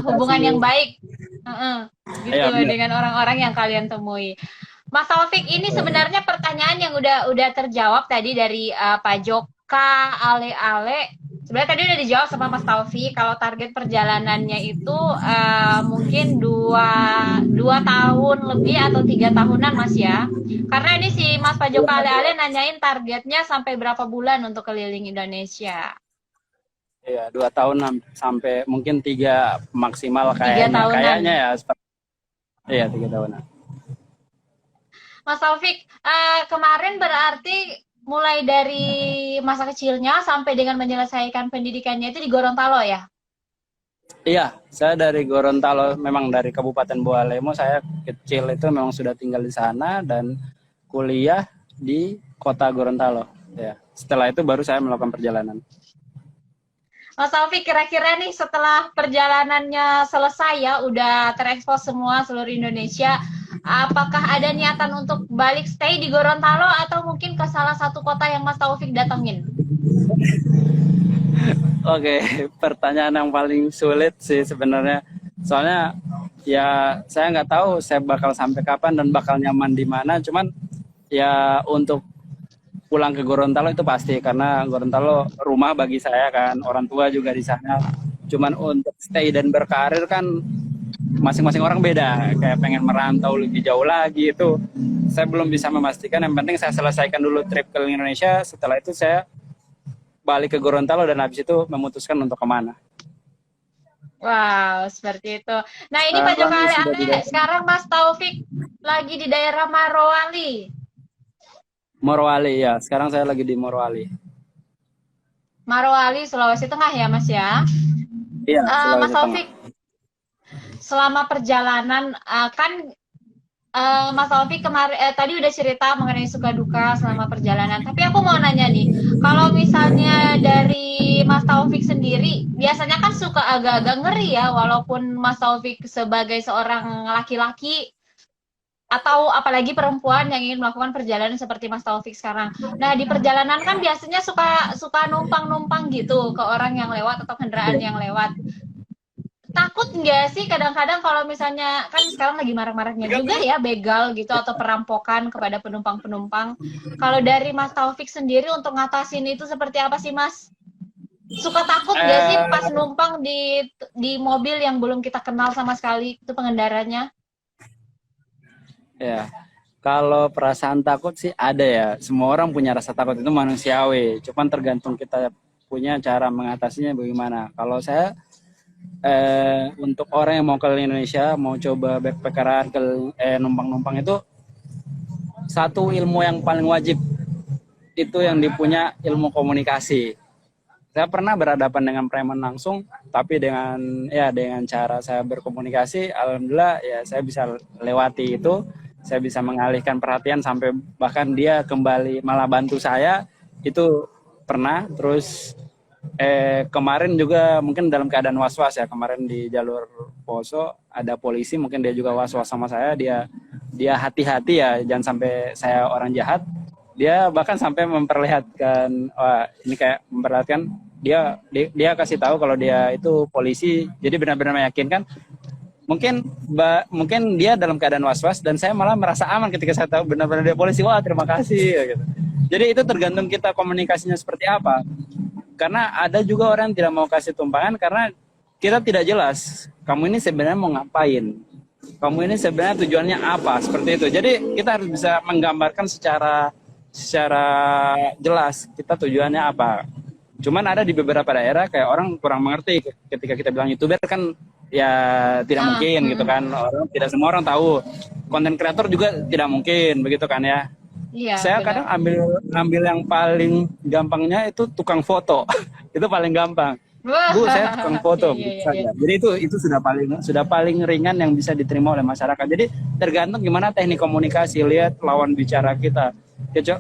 hubungan yang baik gitu dengan orang-orang yang kalian temui. Mas Taufik, ini sebenarnya pertanyaan yang udah terjawab tadi dari Pak Joka, Ale. Sebenarnya tadi udah dijawab sama Mas Taufik, kalau target perjalanannya itu mungkin 2 tahun lebih atau 3 tahunan Mas ya. Karena ini si Mas Pak Joka Ale nanyain targetnya sampai berapa bulan untuk keliling Indonesia. Iya, 2 tahun sampai mungkin 3 maksimal kayaknya ya. Iya, 3 tahunan. Mas Taufik, kemarin berarti mulai dari masa kecilnya sampai dengan menyelesaikan pendidikannya itu di Gorontalo ya? Iya, saya dari Gorontalo, memang dari Kabupaten Bualemo. Saya kecil itu memang sudah tinggal di sana dan kuliah di kota Gorontalo. Ya, setelah itu baru saya melakukan perjalanan. Mas Taufik, kira-kira nih setelah perjalanannya selesai ya, udah terekspos semua seluruh Indonesia, apakah ada niatan untuk balik stay di Gorontalo atau mungkin ke salah satu kota yang Mas Taufik datengin? Oke, pertanyaan yang paling sulit sih sebenarnya. Soalnya ya saya nggak tahu saya bakal sampai kapan dan bakal nyaman di mana. Cuman ya untuk pulang ke Gorontalo itu pasti, karena Gorontalo rumah bagi saya kan, orang tua juga di sana. Cuman untuk stay dan berkarir kan masing-masing orang beda, kayak pengen merantau lebih jauh lagi itu saya belum bisa memastikan. Yang penting saya selesaikan dulu trip ke Indonesia, setelah itu saya balik ke Gorontalo dan habis itu memutuskan untuk kemana. Wow, seperti itu. Nah, ini Pak Rani Jokali sudah di Ale, sekarang Mas Taufik lagi di daerah Marowali. Morowali ya. Sekarang saya lagi di Morowali. Marowali, Sulawesi Tengah ya, Mas ya. Iya, Mas Sulawesi Tengah. Taufik, selama perjalanan kan Mas Taufik kemarin tadi udah cerita mengenai suka duka selama perjalanan. Tapi aku mau nanya nih, kalau misalnya dari Mas Taufik sendiri, biasanya kan suka agak-agak ngeri ya, walaupun Mas Taufik sebagai seorang laki-laki atau apalagi perempuan yang ingin melakukan perjalanan seperti Mas Taufik sekarang. Nah, di perjalanan kan biasanya suka numpang-numpang gitu ke orang yang lewat atau kendaraan yang lewat. Takut nggak sih kadang-kadang kalau misalnya kan sekarang lagi marak-maraknya juga ya begal gitu atau perampokan kepada penumpang-penumpang. Kalau dari Mas Taufik sendiri untuk ngatasin itu seperti apa sih Mas? Suka takut nggak sih pas Eh, numpang di mobil yang belum kita kenal sama sekali itu pengendaranya? ya. Kalau perasaan takut sih ada ya. Semua orang punya rasa takut itu manusiawi. Cuman tergantung kita punya cara mengatasinya bagaimana. Kalau saya untuk orang yang mau ke Indonesia, mau coba backpackeran ke numpang-numpang itu satu ilmu yang paling wajib itu yang dipunya ilmu komunikasi. Saya pernah berhadapan dengan preman langsung, tapi dengan cara saya berkomunikasi, alhamdulillah ya saya bisa lewati itu, saya bisa mengalihkan perhatian sampai bahkan dia kembali malah bantu saya, itu pernah. Terus kemarin juga mungkin dalam keadaan was-was ya, kemarin di jalur Poso ada polisi, mungkin dia juga was-was sama saya, dia hati-hati ya, jangan sampai saya orang jahat. Dia bahkan sampai memperlihatkan, wah ini kayak memperlihatkan, dia kasih tahu kalau dia itu polisi, jadi benar-benar meyakinkan. Mungkin dia dalam keadaan was-was dan saya malah merasa aman ketika saya tahu benar-benar dia polisi. Wah terima kasih ya, gitu. Jadi itu tergantung kita komunikasinya seperti apa, karena ada juga orang yang tidak mau kasih tumpangan karena kita tidak jelas kamu ini sebenarnya mau ngapain, kamu ini sebenarnya tujuannya apa, seperti itu. Jadi kita harus bisa menggambarkan secara jelas kita tujuannya apa. Cuman ada di beberapa daerah kayak orang kurang mengerti ketika kita bilang YouTuber kan ya tidak mungkin gitu kan. Tidak semua orang tahu. Konten kreator juga tidak mungkin begitu kan ya. Iya, Saya benar. kadang ambil yang paling gampangnya itu tukang foto. Itu paling gampang. Wah. Bu, saya tukang foto. Iya, iya, iya. Jadi itu sudah paling ringan yang bisa diterima oleh masyarakat. Jadi tergantung gimana teknik komunikasi, lihat lawan bicara kita.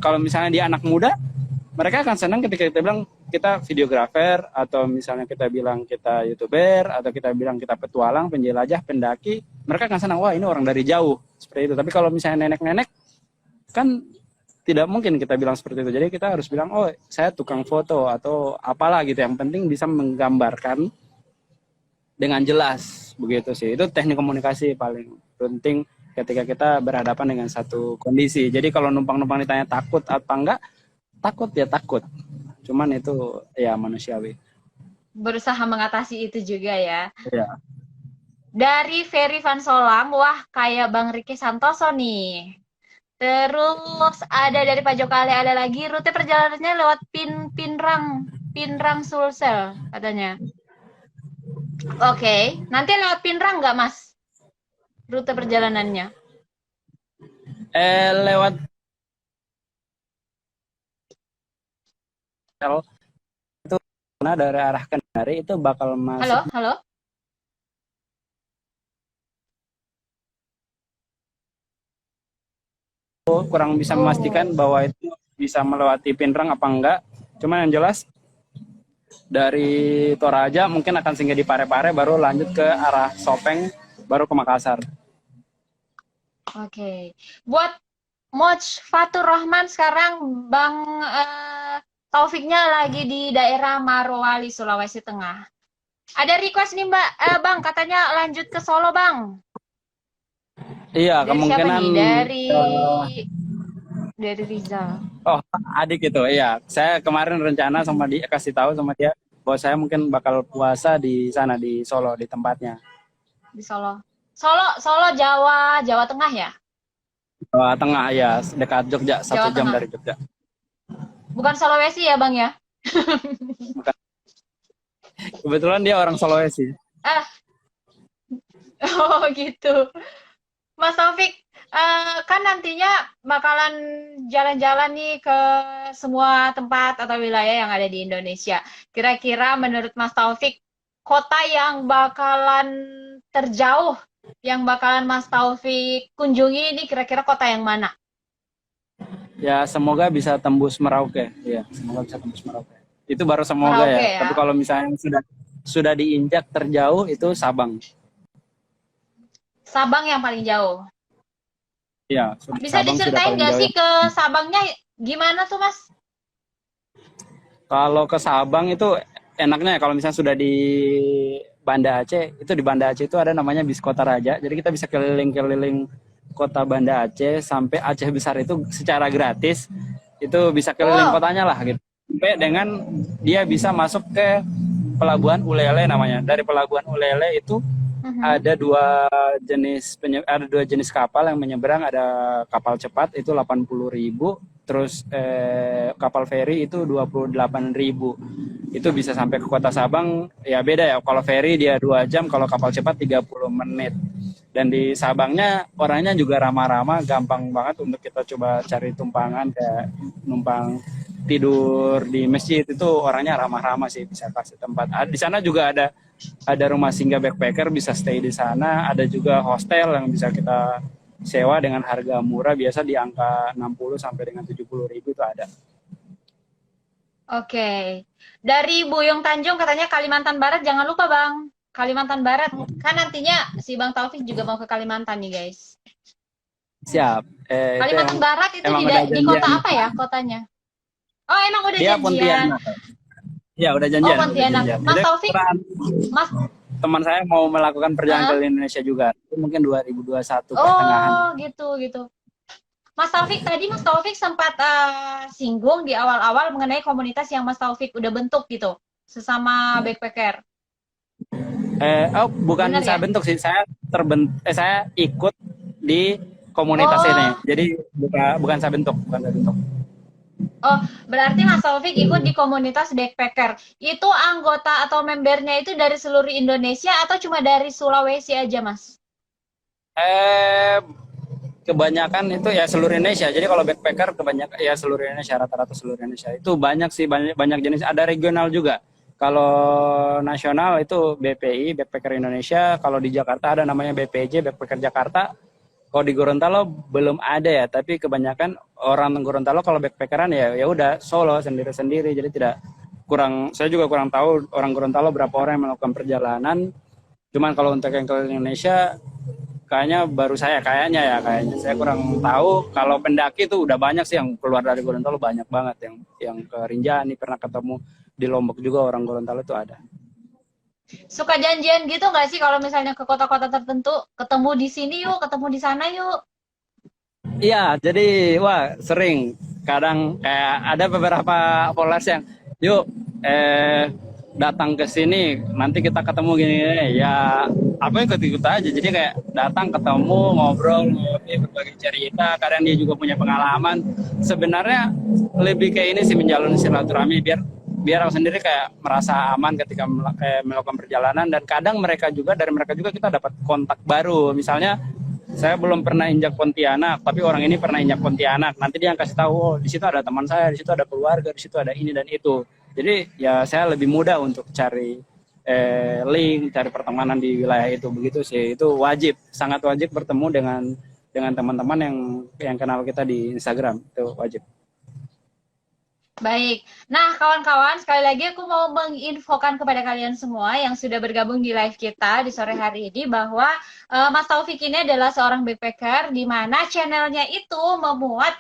Kalau misalnya dia anak muda, mereka akan senang ketika kita bilang kita videografer, atau misalnya kita bilang kita YouTuber, atau kita bilang kita petualang, penjelajah, pendaki. Mereka akan senang, wah ini orang dari jauh, seperti itu. Tapi kalau misalnya nenek-nenek, kan tidak mungkin kita bilang seperti itu. Jadi kita harus bilang, oh saya tukang foto atau apalah gitu. Yang penting bisa menggambarkan dengan jelas, begitu sih. Itu teknik komunikasi paling penting ketika kita berhadapan dengan satu kondisi. Jadi kalau numpang-numpang ditanya takut apa enggak, takut ya takut. Cuman itu ya manusiawi. Berusaha mengatasi itu juga ya. Ya. Dari Ferry Van Solam, wah kayak Bang Riki Santoso nih. Terus ada dari Pak Jokali, ada lagi rute perjalanannya lewat Pinrang Sulsel katanya. Oke, nanti lewat Pinrang nggak Mas? Rute perjalanannya? Lewat itu karena dari arah Kendari itu bakal masuk. Halo? Kurang bisa memastikan bahwa itu bisa melewati Pinrang apa enggak. Cuman yang jelas dari Toraja mungkin akan singgah di Parepare, baru lanjut ke arah Sopeng, baru ke Makassar. Oke. Buat Moj Fatur Rahman sekarang Bang Taufiknya lagi di daerah Marowali, Sulawesi Tengah. Ada request nih Bang, katanya lanjut ke Solo Bang. Iya, Dari kemungkinan siapa nih? Dari Rizal. Oh, adik itu. Iya, saya kemarin rencana sama dia, kasih tahu sama dia bahwa saya mungkin bakal puasa di sana, di Solo, di tempatnya. Di Solo. Solo Jawa Tengah ya? Jawa Tengah ya, dekat Jogja, 1 jam Tengah. dari Jogja. Bukan Sulawesi ya Bang ya? Bukan. Kebetulan dia orang Sulawesi. Ah, oh gitu. Mas Taufik, kan nantinya bakalan jalan-jalan nih ke semua tempat atau wilayah yang ada di Indonesia. Kira-kira menurut Mas Taufik, kota yang bakalan terjauh, yang bakalan Mas Taufik kunjungi ini kira-kira kota yang mana? Ya semoga bisa tembus Merauke. Ya, semoga bisa tembus Merauke. Itu baru semoga Merauke ya. ya. Tapi kalau misalnya sudah diinjak terjauh itu Sabang. Sabang yang paling jauh. Ya, Bisa Sabang sudah diceritain paling nggak jauh sih ya. ke Sabangnya gimana tuh Mas? Kalau ke Sabang itu enaknya ya kalau misalnya sudah di Banda Aceh, itu di Banda Aceh itu ada namanya Bis Kota Raja. Jadi kita bisa keliling-keliling kota Banda Aceh sampai Aceh Besar itu secara gratis. Itu bisa keliling Wow. kotanya lah gitu. Sampai dengan dia bisa masuk ke Pelabuhan Ulele namanya. Dari Pelabuhan Ulele itu Mhm. ada dua jenis kapal yang menyeberang. Ada kapal cepat itu 80.000, terus kapal feri itu 28.000. Itu bisa sampai ke kota Sabang. Ya beda ya, kalau feri dia 2 jam, kalau kapal cepat 30 menit. Dan di Sabangnya orangnya juga ramah-ramah, gampang banget untuk kita coba cari tumpangan, kayak numpang tidur di masjid itu orangnya ramah-ramah sih, bisa kasih tempat. Di sana juga ada rumah singgah backpacker, bisa stay di sana. Ada juga hostel yang bisa kita sewa dengan harga murah, biasa di angka 60 sampai dengan 70.000 itu ada. Oke. Dari Buyung Tanjung katanya Kalimantan Barat, jangan lupa Bang. Kalimantan Barat. Kan nantinya si Bang Taufik juga mau ke Kalimantan nih guys. Siap. Itu yang Kalimantan Barat itu emang di, udah di kota janjian. apa ya kotanya? Oh emang udah Dia janjian. Pontianak. Ya udah Oh janjian, udah Pontianak. janjian. Mas Jadi Taufik, Mas, teman saya mau melakukan perjalanan ke ah, Indonesia juga. Itu mungkin 2021 pertengahan. oh gitu gitu. Mas Taufik tadi Mas Taufik sempat singgung di awal-awal mengenai komunitas yang Mas Taufik udah bentuk gitu sesama backpacker. Bukan Bener saya ya? bentuk sih, saya ikut di komunitas ini. Oh, Jadi bukan saya bentuk, bukan saya bentuk. oh, berarti Mas Taufik ikut di komunitas backpacker. Itu anggota atau membernya itu dari seluruh Indonesia atau cuma dari Sulawesi aja, Mas? Eh, Kebanyakan itu ya seluruh Indonesia. Jadi kalau backpacker kebanyakan ya seluruh Indonesia, rata-rata seluruh Indonesia. Itu banyak sih, banyak banyak jenis. Ada regional juga. Kalau nasional itu BPI, Backpacker Indonesia. Kalau di Jakarta ada namanya BPJ, Backpacker Jakarta. Kalau di Gorontalo belum ada ya, tapi kebanyakan orang Gorontalo kalau backpackeran ya udah solo sendiri-sendiri. Jadi saya juga kurang tahu orang Gorontalo berapa orang yang melakukan perjalanan. Cuman kalau untuk yang ke Indonesia kayaknya baru kayaknya saya kurang tahu. Kalau pendaki itu udah banyak sih yang keluar dari Gorontalo, banyak banget yang ke Rinjani, pernah ketemu di Lombok juga orang Gorontalo itu ada. Suka janjian gitu nggak sih kalau misalnya ke kota-kota tertentu, ketemu di sini yuk, ketemu di sana yuk? Iya, jadi wah sering. Kadang kayak ada beberapa followers yang yuk datang ke sini, nanti kita ketemu gini, ya apa ikut-ikut aja. Jadi kayak datang ketemu, ngobrol, ngopi, berbagi cerita. Kadang dia juga punya pengalaman. Sebenarnya lebih kayak ini sih, menjalin silaturahmi biar biar aku sendiri kayak merasa aman ketika melakukan perjalanan. Dan kadang dari mereka juga kita dapat kontak baru. Misalnya saya belum pernah injak Pontianak, tapi orang ini pernah injak Pontianak. Nanti dia yang kasih tahu, oh di situ ada teman saya, di situ ada keluarga, di situ ada ini dan itu. Jadi ya saya lebih mudah untuk cari link, cari pertemanan di wilayah itu. Begitu sih, itu wajib, sangat wajib bertemu dengan teman-teman yang kenal kita di Instagram, itu wajib. Baik. Nah, kawan-kawan, sekali lagi aku mau menginfokan kepada kalian semua yang sudah bergabung di live kita di sore hari ini bahwa Mas Taufik ini adalah seorang backpacker di mana channelnya itu memuat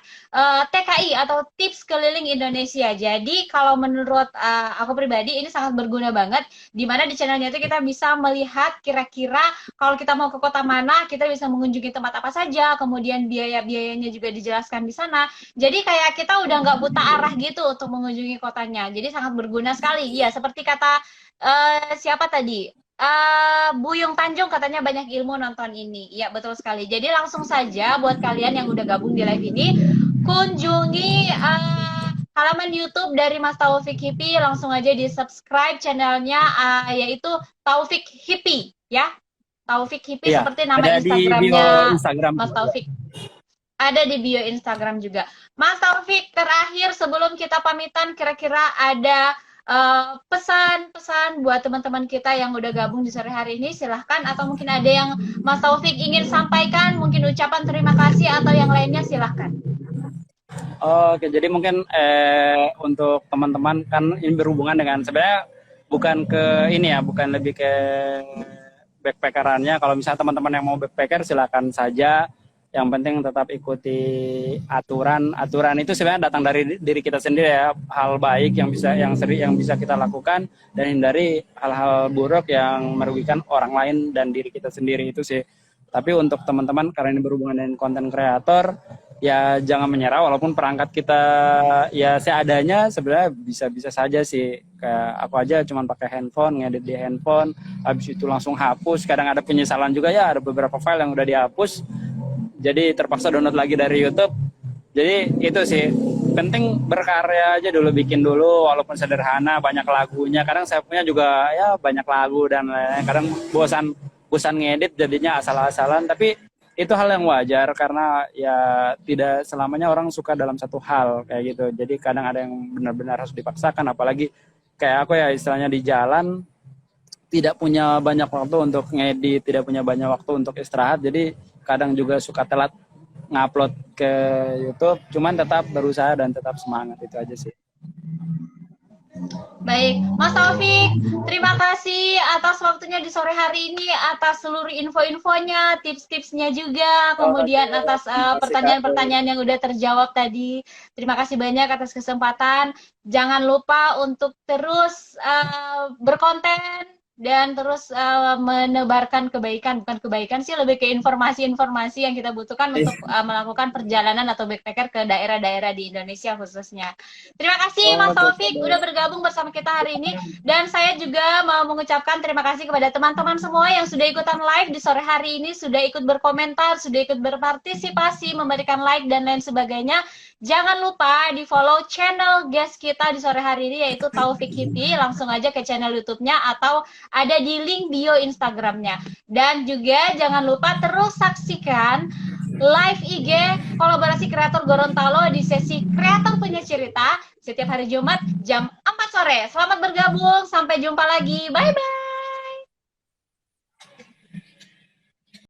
TKI atau tips keliling Indonesia. Jadi, kalau menurut aku pribadi ini sangat berguna banget di mana di channelnya itu kita bisa melihat kira-kira kalau kita mau ke kota mana, kita bisa mengunjungi tempat apa saja, kemudian biaya-biayanya juga dijelaskan di sana. Jadi kayak kita udah nggak buta arah gitu untuk mengunjungi kotanya. Jadi sangat berguna sekali. Iya, seperti kata siapa tadi? Buyung Tanjung katanya banyak ilmu nonton ini. Iya, betul sekali. Jadi langsung saja buat kalian yang udah gabung di live ini, kunjungi teman-teman YouTube dari Mas Taufik Hippie langsung aja di subscribe channelnya yaitu Taufik Hippie ya. Taufik Hippie Iya, seperti nama ada di bio Instagramnya Instagram Mas juga. Taufik. Ada di bio Instagram juga. Mas Taufik, terakhir sebelum kita pamitan, kira-kira ada pesan-pesan buat teman-teman kita yang udah gabung di sore hari ini, silahkan. Atau mungkin ada yang Mas Taufik ingin sampaikan, mungkin ucapan terima kasih atau yang lainnya, silahkan. Oke, jadi mungkin untuk teman-teman kan ini berhubungan dengan sebenarnya bukan ke ini ya, bukan lebih ke backpackerannya. Kalau misalnya teman-teman yang mau backpacker silakan saja. Yang penting tetap ikuti aturan. Aturan itu sebenarnya datang dari diri kita sendiri ya. Hal baik yang bisa kita lakukan dan hindari hal-hal buruk yang merugikan orang lain dan diri kita sendiri itu sih. Tapi untuk teman-teman karena ini berhubungan dengan konten kreator, ya jangan menyerah walaupun perangkat kita ya seadanya sebenarnya bisa-bisa saja sih. Kayak aku aja cuma pakai handphone, ngedit di handphone, habis itu langsung hapus. Kadang ada penyesalan juga ya, ada beberapa file yang udah dihapus. Jadi terpaksa download lagi dari YouTube. Jadi itu sih, penting berkarya aja dulu, bikin dulu walaupun sederhana, banyak lagunya. Kadang saya punya juga ya banyak lagu dan lain-lain. Kadang bosan ngedit jadinya asal-asalan, tapi itu hal yang wajar karena ya tidak selamanya orang suka dalam satu hal kayak gitu. Jadi kadang ada yang benar-benar harus dipaksakan, apalagi kayak aku ya istilahnya di jalan tidak punya banyak waktu untuk ngedit, tidak punya banyak waktu untuk istirahat. Jadi kadang juga suka telat ngupload ke YouTube, cuman tetap berusaha dan tetap semangat, itu aja sih. Baik, Mas Taufik, terima kasih atas waktunya di sore hari ini, atas seluruh info-infonya, tips-tipsnya juga, kemudian atas pertanyaan-pertanyaan yang udah terjawab tadi. Terima kasih banyak atas kesempatan. Jangan lupa untuk terus berkonten dan terus menebarkan kebaikan, bukan kebaikan sih, lebih ke informasi-informasi yang kita butuhkan untuk melakukan perjalanan atau backpacker ke daerah-daerah di Indonesia khususnya. Terima kasih Mas Taufik udah bergabung bersama kita hari ini, dan saya juga mau mengucapkan terima kasih kepada teman-teman semua yang sudah ikutan live di sore hari ini, sudah ikut berkomentar, sudah ikut berpartisipasi, memberikan like dan lain sebagainya. Jangan lupa di follow channel guest kita di sore hari ini yaitu Taufik Hippie, langsung aja ke channel YouTube-nya atau ada di link bio Instagramnya. Dan juga jangan lupa terus saksikan live IG kolaborasi kreator Gorontalo di sesi kreator punya cerita setiap hari Jumat jam 4 sore. Selamat bergabung, sampai jumpa lagi, bye bye.